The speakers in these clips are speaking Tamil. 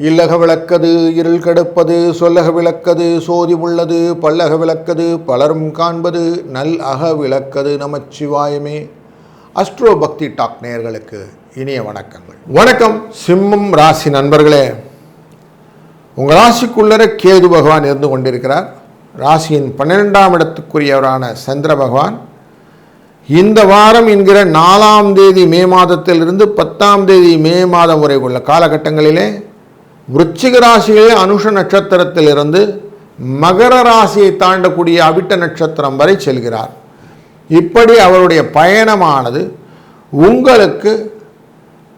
இல்லக விளக்கது இருள் கெடுப்பது சொல்லக விளக்கது சோதி உள்ளது பல்லக விளக்கது பலரும் காண்பது நல் அக விளக்கது நமச்சிவாயமே. அஸ்ட்ரோ பக்தி டாக் நேயர்களுக்கு இனிய வணக்கங்கள். வணக்கம் சிம்மம் ராசி நண்பர்களே. உங்கள் ராசிக்குள்ளர கேது பகவான் இருந்து கொண்டிருக்கிறார். ராசியின் 12ஆம் இடத்துக்குரியவரான சந்திர பகவான் இந்த வாரம் என்கிற 4ஆம் தேதி மே மாதத்திலிருந்து 10ஆம் தேதி மே மாதம் வரை உள்ள காலகட்டங்களிலே விருச்சிக ராசியிலே அனுஷ நட்சத்திரத்திலிருந்து மகர ராசியை தாண்டக்கூடிய அவிட்ட நட்சத்திரம் வரை செல்கிறார். இப்படி அவருடைய பயணமானது உங்களுக்கு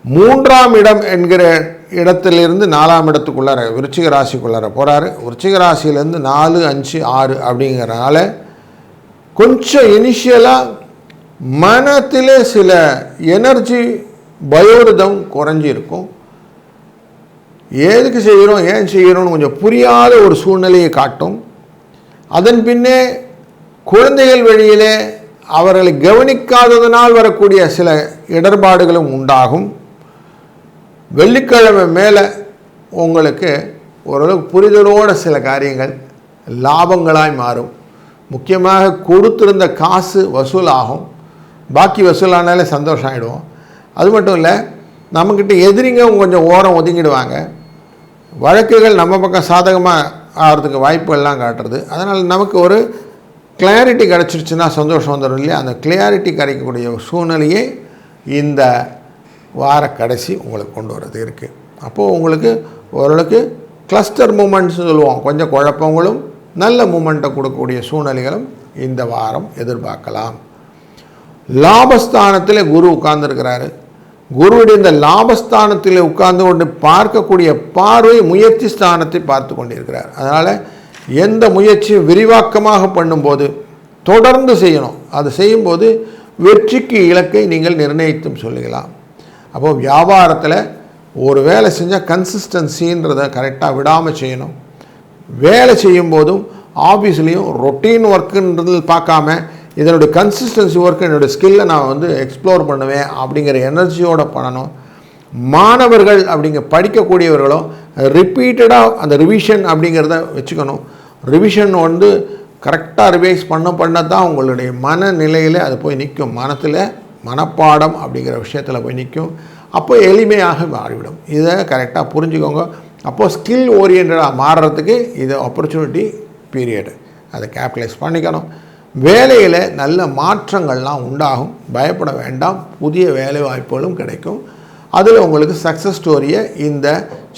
3ஆம் இடம் என்கிற இடத்திலிருந்து 4ஆம் இடத்துக்குள்ளார விருச்சிக ராசிக்குள்ளார போகிறாரு. விருச்சிக ராசியிலேருந்து 4, 5, 6 அப்படிங்கிறனால கொஞ்சம் இனிஷியலாக மனத்திலே சில எனர்ஜி பயோரிதம் குறைஞ்சிருக்கும். எதுக்கு செய்கிறோம் ஏன் செய்கிறோம்னு கொஞ்சம் புரியாத ஒரு சூழ்நிலையை காட்டும். அதன் பின்னே குழந்தைகள் வழியிலே அவர்களை கவனிக்காததனால் வரக்கூடிய சில இடர்பாடுகளும் உண்டாகும். வெள்ளிக்கிழமை மேலே உங்களுக்கு ஓரளவுக்கு புரிதலோட சில காரியங்கள் லாபங்களாய் மாறும். முக்கியமாக கொடுத்திருந்த காசு வசூலாகும். பாக்கி வசூலானாலே சந்தோஷம் ஆகிடுவோம். அது மட்டும் இல்லை, நம்மக்கிட்ட எதிரிங்க கொஞ்சம் ஓரம் ஒதுங்கிடுவாங்க. வழக்குகள் நம்ம பக்கம் சாதகமாக ஆகிறதுக்கு வாய்ப்புகள்லாம் காட்டுறது. அதனால் நமக்கு ஒரு கிளாரிட்டி கிடச்சிருச்சுன்னா சந்தோஷம் வந்துடும் இல்லையா? அந்த கிளாரிட்டி கிடைக்கக்கூடிய சூழ்நிலையை இந்த வார கடைசி உங்களுக்கு கொண்டு வரது இருக்குது. அப்போது உங்களுக்கு ஓரளவுக்கு கிளஸ்டர் மூமெண்ட்ஸ் சொல்லுவோம். கொஞ்சம் குழப்பங்களும் நல்ல மூமெண்ட்டை கொடுக்கக்கூடிய சூழ்நிலைகளும் இந்த வாரம் எதிர்பார்க்கலாம். லாபஸ்தானத்தில் குரு உட்கார்ந்துருக்கிறாரு. குருவுடைய இந்த லாபஸ்தானத்தில் உட்கார்ந்து கொண்டு பார்க்கக்கூடிய பார்வை முயற்சி ஸ்தானத்தை பார்த்து கொண்டிருக்கிறார். அதனால் எந்த முயற்சியும் விரிவாக்கமாக பண்ணும்போது தொடர்ந்து செய்யணும். அது செய்யும்போது வெற்றிக்கு இலக்கை நீங்கள் நிர்ணயித்தும் சொல்லிக்கலாம். அப்போது வியாபாரத்தில் ஒரு வேலை செஞ்சால் கன்சிஸ்டன்சின்றதை கரெக்டாக விடாமல் செய்யணும். வேலை செய்யும்போதும் ஆஃபீஸ்லேயும் ரொட்டீன் ஒர்க்குன்றது பார்க்காம இதனுடைய கன்சிஸ்டன்சி ஒர்க் என்னுடைய ஸ்கில்லை நான் எக்ஸ்ப்ளோர் பண்ணுவேன் அப்படிங்கிற எனர்ஜியோடு பண்ணணும். மாணவர்கள் படிக்கக்கூடியவர்களும் ரிப்பீட்டடாக அந்த ரிவிஷன் அப்படிங்கிறத வச்சுக்கணும். ரிவிஷன் கரெக்டாக ரிவைஸ் பண்ண தான் உங்களுடைய மனநிலையில் அது போய் நிற்கும். மனப்பாடம் அப்படிங்கிற விஷயத்தில் போய் நிற்கும். அப்போ எளிமையாக மாறிவிடும். இதை கரெக்டாக புரிஞ்சுக்கோங்க. அப்போது ஸ்கில் ஓரியன்டாக மாறுறதுக்கு இது ஆப்பர்ச்சுனிட்டி பீரியடு. அதை கேபிட்டலைஸ் பண்ணிக்கணும். வேலையில் நல்ல மாற்றங்கள்லாம் உண்டாகும். பயப்பட வேண்டாம். புதிய வேலை வாய்ப்புகளும் கிடைக்கும். அதில் உங்களுக்கு சக்ஸஸ் ஸ்டோரியை இந்த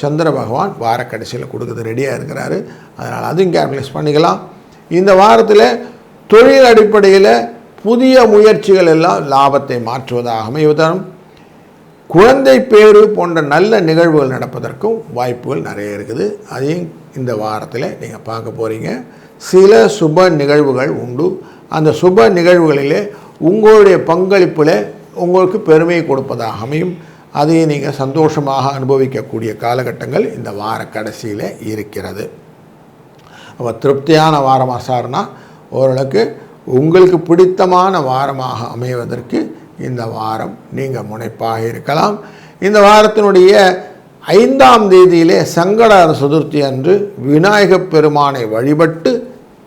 சந்திர பகவான் வார கடைசியில் கொடுக்குறது ரெடியாக இருக்கிறாரு. அதனால் அதையும் கேபிட்டலைஸ் பண்ணிக்கலாம். இந்த வாரத்தில் தொழில் அடிப்படையில் புதிய முயற்சிகள் எல்லாம் லாபத்தை மாற்றுவதாக அமைவதும் குழந்தை பேரு போன்ற நல்ல நிகழ்வுகள் நடப்பதற்கும் வாய்ப்புகள் நிறைய இருக்குது. அதையும் இந்த வாரத்தில் நீங்கள் பார்க்க போகிறீங்க. சில சுப நிகழ்வுகள் உண்டு. அந்த சுப நிகழ்வுகளிலே உங்களுடைய பங்களிப்பில் உங்களுக்கு பெருமையை கொடுப்பதாக அமையும். அதையே நீங்கள் சந்தோஷமாக அனுபவிக்கக்கூடிய காலகட்டங்கள் இந்த வார கடைசியில் இருக்கிறது. அப்போ திருப்தியான வாரமாக சார்னா ஓரளவுக்கு உங்களுக்கு பிடித்தமான வாரமாக அமைவதற்கு இந்த வாரம் நீங்கள் முனைப்பாக இருக்கலாம். இந்த வாரத்தினுடைய 5ஆம் தேதியிலே சங்கடஹர சதுர்த்தி அன்று விநாயகப் பெருமானை வழிபட்டு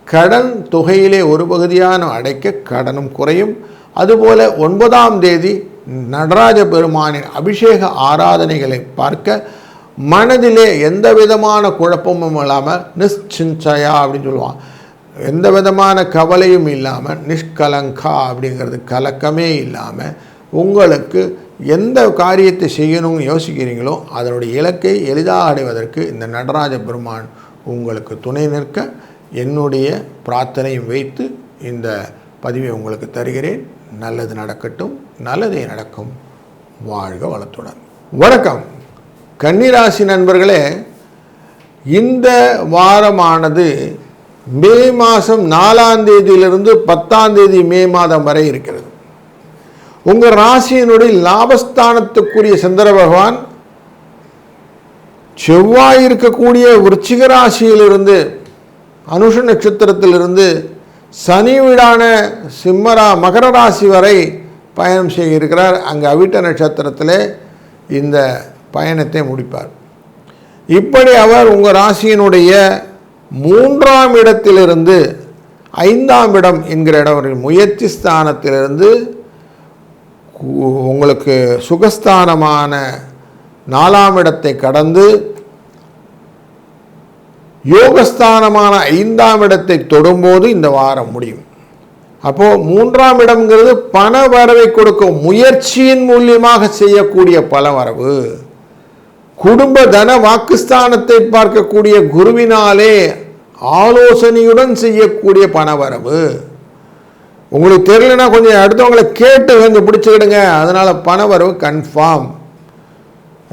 கடன் தொகையிலே ஒரு பகுதியான அடைக்க கடனும் குறையும். அதுபோல் 9ஆம் தேதி நடராஜ பெருமானின் அபிஷேக ஆராதனைகளை பார்க்க மனதிலே எந்த விதமான குழப்பமும் இல்லாமல் நிஷ்சிஞ்சயா அப்படின்னு சொல்லுவான். எந்த விதமான கவலையும் இல்லாமல் நிஷ்கலங்கா அப்படிங்கிறது கலக்கமே இல்லாமல் உங்களுக்கு எந்த காரியத்தை செய்யணும்னு யோசிக்கிறீங்களோ அதனுடைய இலக்கை எளிதாக அடைவதற்கு இந்த நடராஜ பெருமான் உங்களுக்கு துணை நிற்க என்னுடைய பிரார்த்தனையும் வைத்து இந்த பதிவை உங்களுக்கு தருகிறேன். நல்லது நடக்கட்டும், நல்லதே நடக்கும். வாழ்க வளத்துடன். வணக்கம் கன்னிராசி நண்பர்களே. இந்த வாரமானது மே மாதம் 4ஆம் தேதியிலிருந்து 10ஆம் தேதி மே மாதம் வரை இருக்கிறது. உங்கள் ராசியினுடைய லாபஸ்தானத்துக்குரிய சந்திர பகவான் செவ்வாய் இருக்கக்கூடிய விருச்சிக ராசியிலிருந்து அனுஷ நட்சத்திரத்திலிருந்து சனி வீடான மகர ராசி வரை பயணம் செய்ய இருக்கிறார். அங்கே அவிட்ட நட்சத்திரத்தில் இந்த பயணத்தை முடிப்பார். இப்படி அவர் உங்கள் ராசியினுடைய 3ஆம் இடத்திலிருந்து 5ஆம் இடம் என்கிற இடம் முயற்சி ஸ்தானத்திலிருந்து உங்களுக்கு சுகஸ்தானமான 4ஆம் இடத்தை கடந்து யோகஸ்தானமான 5ஆம் இடத்தை தொடும்போது இந்த வாரம் முடியும். அப்போது 3ஆம் இடம்ங்கிறது பண வரவை கொடுக்கும் முயற்சியின் மூலியமாக செய்யக்கூடிய பல வரவு. குடும்ப தன வாக்குஸ்தானத்தை பார்க்கக்கூடிய குருவினாலே ஆலோசனையுடன் செய்யக்கூடிய பணவரவு. உங்களுக்கு தெரியலனா கொஞ்சம் அடுத்தவங்களை கேட்டு கொஞ்சம் பிடிச்சிக்கிடுங்க. அதனால் பணவரவு கன்ஃபார்ம்.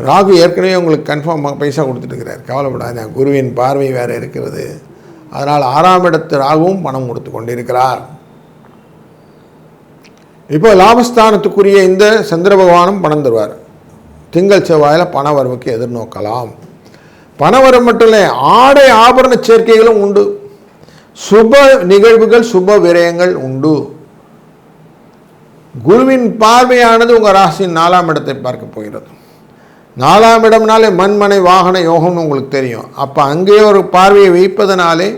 ராகு ஏற்கனவே உங்களுக்கு கன்ஃபார்ம் பைசா கொடுத்துட்டு இருக்கிறார், கவலைப்படாத. குருவின் பார்வை வேறு இருக்கிறது. அதனால் 6ஆம் இடத்து ராகுவும் பணம் கொடுத்து கொண்டிருக்கிறார். இப்போ லாபஸ்தானத்துக்குரிய இந்த சந்திர பகவானும் பணம் தருவார். திங்கள் செவ்வாயில் பணவரவுக்கு எதிர்நோக்கலாம். பணவரம் மட்டும் இல்லை, ஆடை ஆபரண சேர்க்கைகளும் உண்டு. சுப நிகழ்வுகள் சுப விரயங்கள் உண்டு. குருவின் பார்வையானது உங்கள் ராசியின் 4ஆம் இடத்தை பார்க்க போகிறது. 4ஆம் இடம்னாலே மண்மனை வாகன யோகம்னு உங்களுக்கு தெரியும். அப்போ அங்கேயே ஒரு பார்வையை வைப்பதனாலே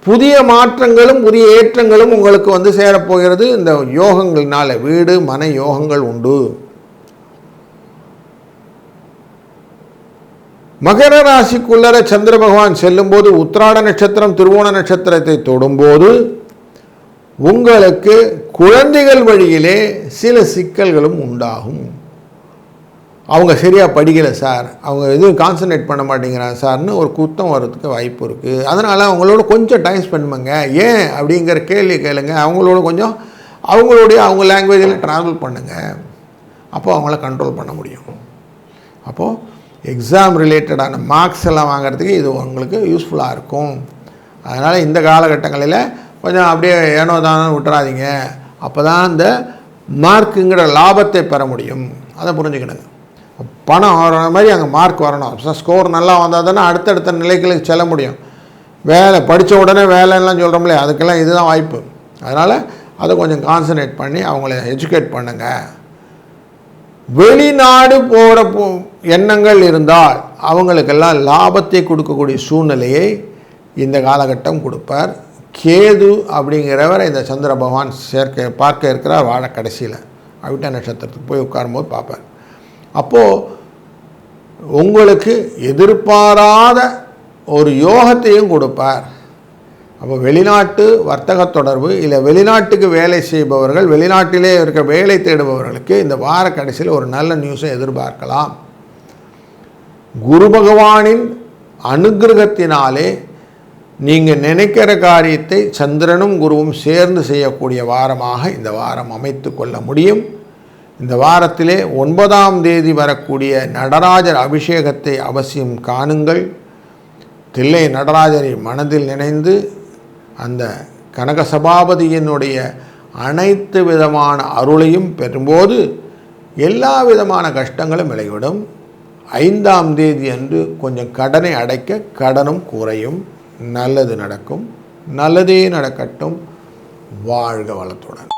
புதிய மாற்றங்களும் புதிய ஏற்றங்களும் உங்களுக்கு சேரப்போகிறது. இந்த யோகங்கள்னால வீடு மனை யோகங்கள் உண்டு. மகர ராசிக்குள்ளர சந்திர பகவான் செல்லும்போது உத்திராட நட்சத்திரம் திருவோண நட்சத்திரத்தை தொடும்போது உங்களுக்கு குழந்தைகள் வழியிலே சில சிக்கல்களும் உண்டாகும். அவங்க சரியாக படிக்கலை சார், அவங்க எதுவும் கான்சன்ட்ரேட் பண்ண மாட்டேங்கிறாங்க சார்னு ஒரு குத்தம் வர்றதுக்கு வாய்ப்பு இருக்குது. அதனால் அவங்களோட கொஞ்சம் டைம் ஸ்பெண்ட் பண்ணுங்க. ஏன் அப்படிங்கிற கேள்வி கேளுங்க. அவங்களோட கொஞ்சம் அவங்க லாங்குவேஜில் ட்ராவல் பண்ணுங்கள். அப்போது அவங்கள கண்ட்ரோல் பண்ண முடியும். அப்போது எக்ஸாம் ரிலேட்டடான மார்க்ஸ் எல்லாம் வாங்கிறதுக்கு இது உங்களுக்கு யூஸ்ஃபுல்லாக இருக்கும். அதனால் இந்த காலகட்டங்களில் கொஞ்சம் அப்படியே ஏனோ தானோ விட்டுறாதீங்க. அப்போ தான் இந்த மார்க்குங்கிற லாபத்தை பெற முடியும். அதை புரிஞ்சுக்கணுங்க. பணம் வர மாதிரி அங்கே மார்க் வரணும். ஸ்கோர் நல்லா வந்தால் தானே அடுத்தடுத்த நிலைகளுக்கு செல்ல முடியும். வேலை படித்த உடனே வேலைலாம் சொல்கிறோம்லே, அதுக்கெல்லாம் இதுதான் வாய்ப்பு. அதனால் அதை கொஞ்சம் கான்சன்ட்ரேட் பண்ணி அவங்கள எஜுகேட் பண்ணுங்கள். வெளிநாடு போகிற எண்ணங்கள் இருந்தால் அவங்களுக்கெல்லாம் லாபத்தை கொடுக்கக்கூடிய சூழ்நிலையை இந்த காலகட்டம் கொடுப்பார். கேது அப்படிங்கிறவரை இந்த சந்திர பகவான் பார்க்க இருக்கிறார் வாழ கடைசியில் அவிட்ட நட்சத்திரத்துக்கு போய் உட்காரும்போது பார்ப்பார். அப்போது உங்களுக்கு எதிர்பாராத ஒரு யோகத்தையும் கொடுப்பார். அப்போ வெளிநாட்டு வர்த்தக தொடர்பு இல்லை வெளிநாட்டுக்கு வேலை செய்பவர்கள், வெளிநாட்டிலே இருக்க வேலை தேடுபவர்களுக்கு இந்த வார கடைசியில் ஒரு நல்ல நியூஸை எதிர்பார்க்கலாம். குரு பகவானின் அனுகிரகத்தினாலே நீங்கள் நினைக்கிற காரியத்தை சந்திரனும் குருவும் சேர்ந்து செய்யக்கூடிய வாரமாக இந்த வாரம் அமைத்து கொள்ள முடியும். இந்த வாரத்திலே 9ஆம் தேதி வரக்கூடிய நடராஜர் அபிஷேகத்தை அவசியம் காணுங்கள். தில்லை நடராஜரை மனதில் நினைந்து அந்த கனக சபாபதியினுடைய அனைத்து விதமான அருளையும் பெறும்போது எல்லா விதமான கஷ்டங்களும் விலகிவிடும். 5ஆம் தேதி அன்று கொஞ்சம் கடனை அடைக்க கடனும் குறையும். நல்லது நடக்கும். நல்லதே நடக்கட்டும். வாழ்க வளத்துடன்.